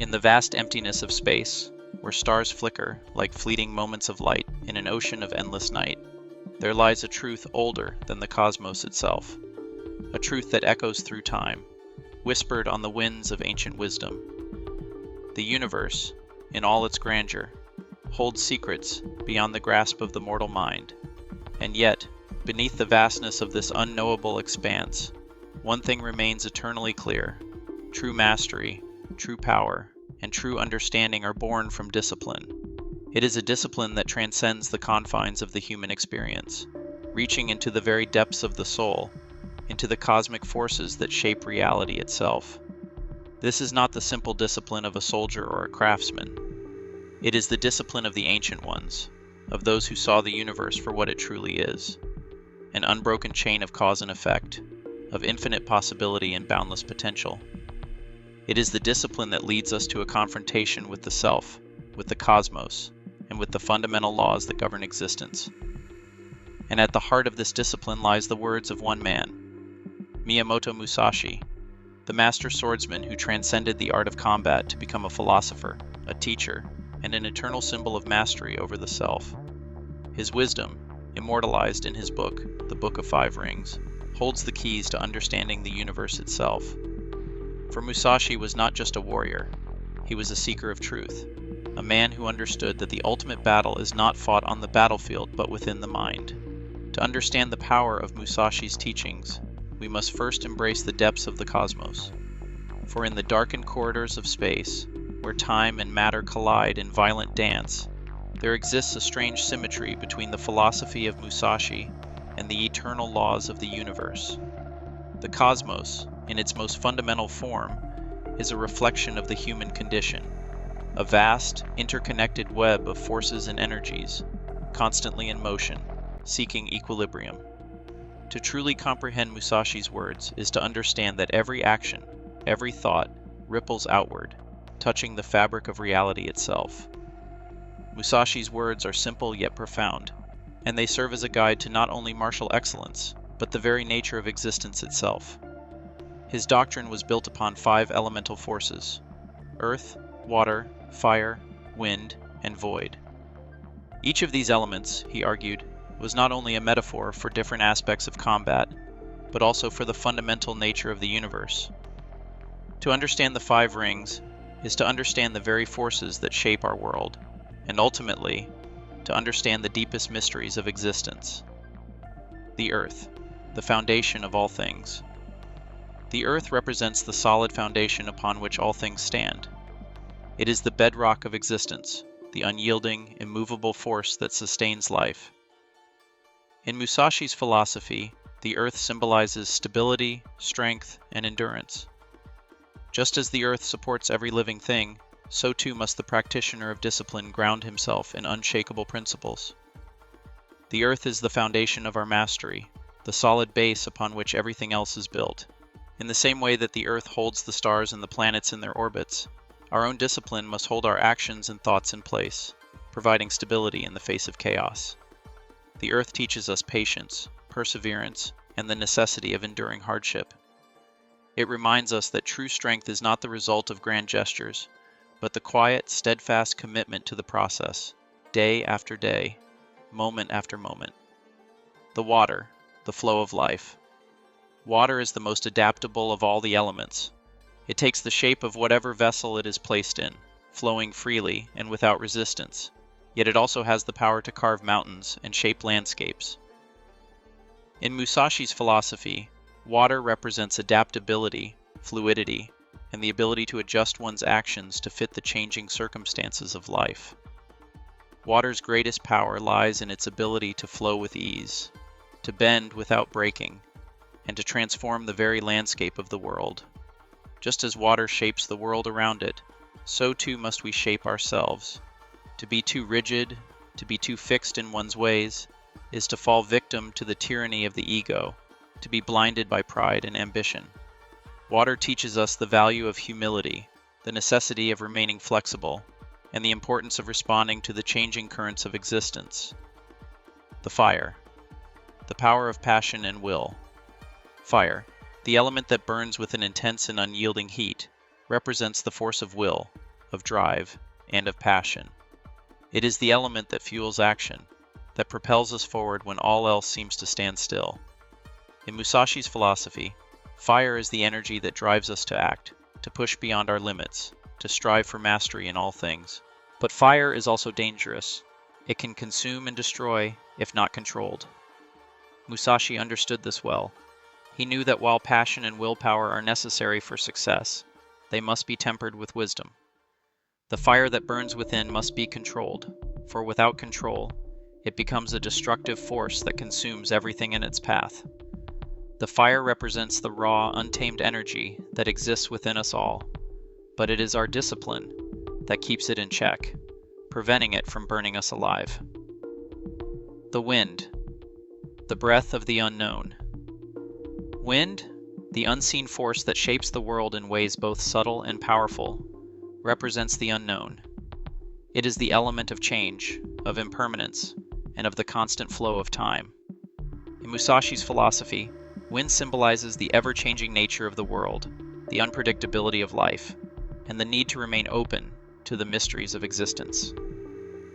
In the vast emptiness of space, where stars flicker like fleeting moments of light in an ocean of endless night, there lies a truth older than the cosmos itself, a truth that echoes through time, whispered on the winds of ancient wisdom. The universe, in all its grandeur, holds secrets beyond the grasp of the mortal mind, and yet, beneath the vastness of this unknowable expanse, one thing remains eternally clear: true mastery, true power, and true understanding are born from discipline. It is a discipline that transcends the confines of the human experience, reaching into the very depths of the soul, into the cosmic forces that shape reality itself. This is not the simple discipline of a soldier or a craftsman. It is the discipline of the ancient ones, of those who saw the universe for what it truly is, an unbroken chain of cause and effect, of infinite possibility and boundless potential. It is the discipline that leads us to a confrontation with the self, with the cosmos, and with the fundamental laws that govern existence. And at the heart of this discipline lies the words of one man, Miyamoto Musashi, the master swordsman who transcended the art of combat to become a philosopher, a teacher, and an eternal symbol of mastery over the self. His wisdom, immortalized in his book, The Book of Five Rings, holds the keys to understanding the universe itself. For Musashi was not just a warrior, he was a seeker of truth, a man who understood that the ultimate battle is not fought on the battlefield but within the mind. To understand the power of Musashi's teachings, we must first embrace the depths of the cosmos. For in the darkened corridors of space, where time and matter collide in violent dance, there exists a strange symmetry between the philosophy of Musashi and the eternal laws of the universe. The cosmos, in its most fundamental form, is a reflection of the human condition, a vast, interconnected web of forces and energies, constantly in motion, seeking equilibrium. To truly comprehend Musashi's words is to understand that every action, every thought, ripples outward, touching the fabric of reality itself. Musashi's words are simple yet profound, and they serve as a guide to not only martial excellence, but the very nature of existence itself. His doctrine was built upon five elemental forces: earth, water, fire, wind, and void. Each of these elements, he argued, was not only a metaphor for different aspects of combat, but also for the fundamental nature of the universe. To understand the five rings is to understand the very forces that shape our world, and ultimately, to understand the deepest mysteries of existence. The earth, the foundation of all things. The earth represents the solid foundation upon which all things stand. It is the bedrock of existence, the unyielding, immovable force that sustains life. In Musashi's philosophy, the earth symbolizes stability, strength, and endurance. Just as the earth supports every living thing, so too must the practitioner of discipline ground himself in unshakable principles. The earth is the foundation of our mastery, the solid base upon which everything else is built. In the same way that the earth holds the stars and the planets in their orbits, our own discipline must hold our actions and thoughts in place, providing stability in the face of chaos. The earth teaches us patience, perseverance, and the necessity of enduring hardship. It reminds us that true strength is not the result of grand gestures, but the quiet, steadfast commitment to the process, day after day, moment after moment. The water, the flow of life. Water is the most adaptable of all the elements. It takes the shape of whatever vessel it is placed in, flowing freely and without resistance, yet it also has the power to carve mountains and shape landscapes. In Musashi's philosophy, water represents adaptability, fluidity, and the ability to adjust one's actions to fit the changing circumstances of life. Water's greatest power lies in its ability to flow with ease, to bend without breaking, and to transform the very landscape of the world. Just as water shapes the world around it, so too must we shape ourselves. To be too rigid, to be too fixed in one's ways, is to fall victim to the tyranny of the ego, to be blinded by pride and ambition. Water teaches us the value of humility, the necessity of remaining flexible, and the importance of responding to the changing currents of existence. The fire, the power of passion and will. Fire, the element that burns with an intense and unyielding heat, represents the force of will, of drive, and of passion. It is the element that fuels action, that propels us forward when all else seems to stand still. In Musashi's philosophy, fire is the energy that drives us to act, to push beyond our limits, to strive for mastery in all things. But fire is also dangerous. It can consume and destroy if not controlled. Musashi understood this well. He knew that while passion and willpower are necessary for success, they must be tempered with wisdom. The fire that burns within must be controlled, for without control, it becomes a destructive force that consumes everything in its path. The fire represents the raw, untamed energy that exists within us all, but it is our discipline that keeps it in check, preventing it from burning us alive. The wind, the breath of the unknown. Wind, the unseen force that shapes the world in ways both subtle and powerful, represents the unknown. It is the element of change, of impermanence, and of the constant flow of time. In Musashi's philosophy, wind symbolizes the ever-changing nature of the world, the unpredictability of life, and the need to remain open to the mysteries of existence.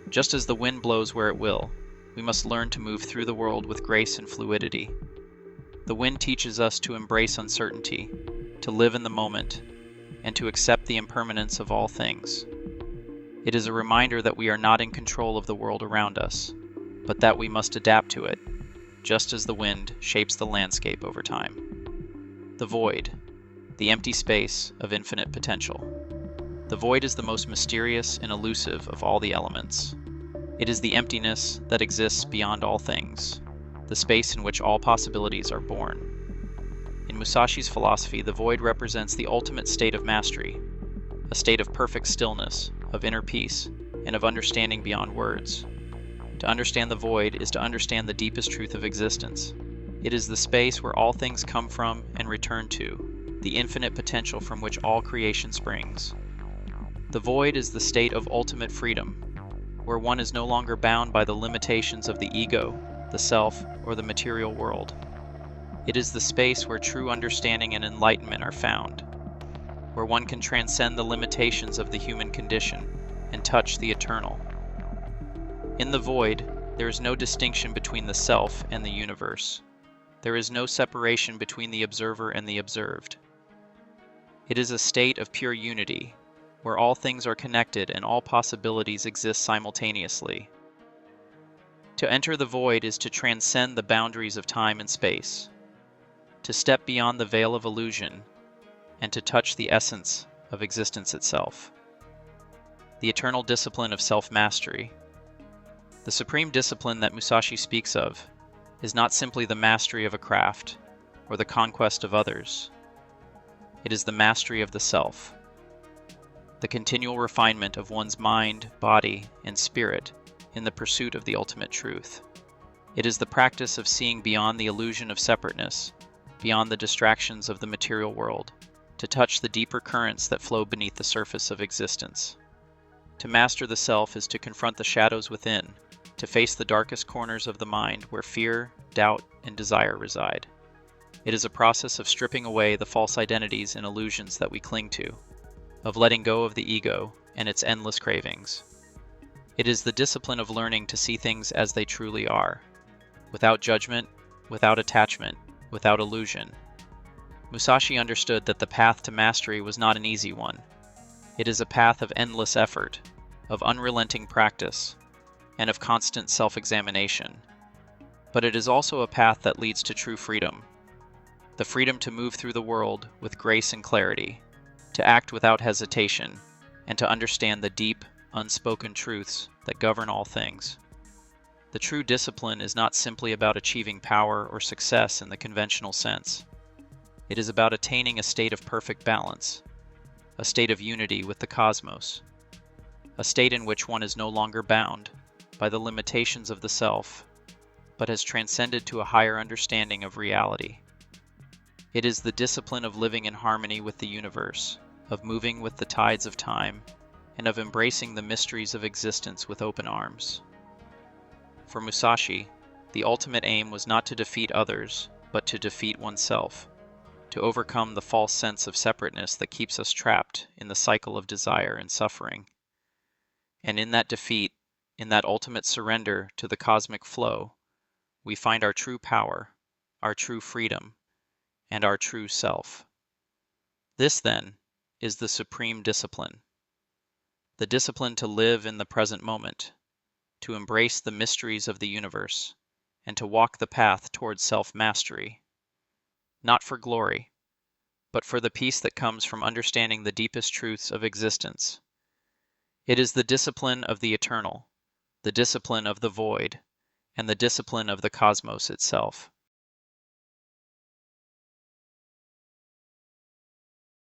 Just as the wind blows where it will, we must learn to move through the world with grace and fluidity. The wind teaches us to embrace uncertainty, to live in the moment, and to accept the impermanence of all things. It is a reminder that we are not in control of the world around us, but that we must adapt to it, just as the wind shapes the landscape over time. The void, the empty space of infinite potential. The void is the most mysterious and elusive of all the elements. It is the emptiness that exists beyond all things, the space in which all possibilities are born. In Musashi's philosophy, the void represents the ultimate state of mastery, a state of perfect stillness, of inner peace, and of understanding beyond words. To understand the void is to understand the deepest truth of existence. It is the space where all things come from and return to, the infinite potential from which all creation springs. The void is the state of ultimate freedom, where one is no longer bound by the limitations of the ego, the self, or the material world. It is the space where true understanding and enlightenment are found, where one can transcend the limitations of the human condition and touch the eternal. In the void, there is no distinction between the self and the universe. There is no separation between the observer and the observed. It is a state of pure unity, where all things are connected and all possibilities exist simultaneously. To enter the void is to transcend the boundaries of time and space, to step beyond the veil of illusion, and to touch the essence of existence itself. The eternal discipline of self-mastery. The supreme discipline that Musashi speaks of is not simply the mastery of a craft or the conquest of others. It is the mastery of the self, the continual refinement of one's mind, body, and spirit in the pursuit of the ultimate truth. It is the practice of seeing beyond the illusion of separateness, beyond the distractions of the material world, to touch the deeper currents that flow beneath the surface of existence. To master the self is to confront the shadows within, to face the darkest corners of the mind where fear, doubt, and desire reside. It is a process of stripping away the false identities and illusions that we cling to, of letting go of the ego and its endless cravings. It is the discipline of learning to see things as they truly are, without judgment, without attachment, without illusion. Musashi understood that the path to mastery was not an easy one. It is a path of endless effort, of unrelenting practice, and of constant self-examination. But it is also a path that leads to true freedom, the freedom to move through the world with grace and clarity, to act without hesitation, and to understand the deep, unspoken truths that govern all things. The true discipline is not simply about achieving power or success in the conventional sense. It is about attaining a state of perfect balance, a state of unity with the cosmos, a state in which one is no longer bound by the limitations of the self, but has transcended to a higher understanding of reality. It is the discipline of living in harmony with the universe, of moving with the tides of time, and of embracing the mysteries of existence with open arms. For Musashi, the ultimate aim was not to defeat others, but to defeat oneself. to overcome the false sense of separateness that keeps us trapped in the cycle of desire and suffering. And in that defeat, in that ultimate surrender to the cosmic flow, we find our true power, our true freedom, and our true self. This, then, is the supreme discipline. The discipline to live in the present moment, to embrace the mysteries of the universe, and to walk the path towards self-mastery, not for glory, but for the peace that comes from understanding the deepest truths of existence. It is the discipline of the eternal, the discipline of the void, and the discipline of the cosmos itself.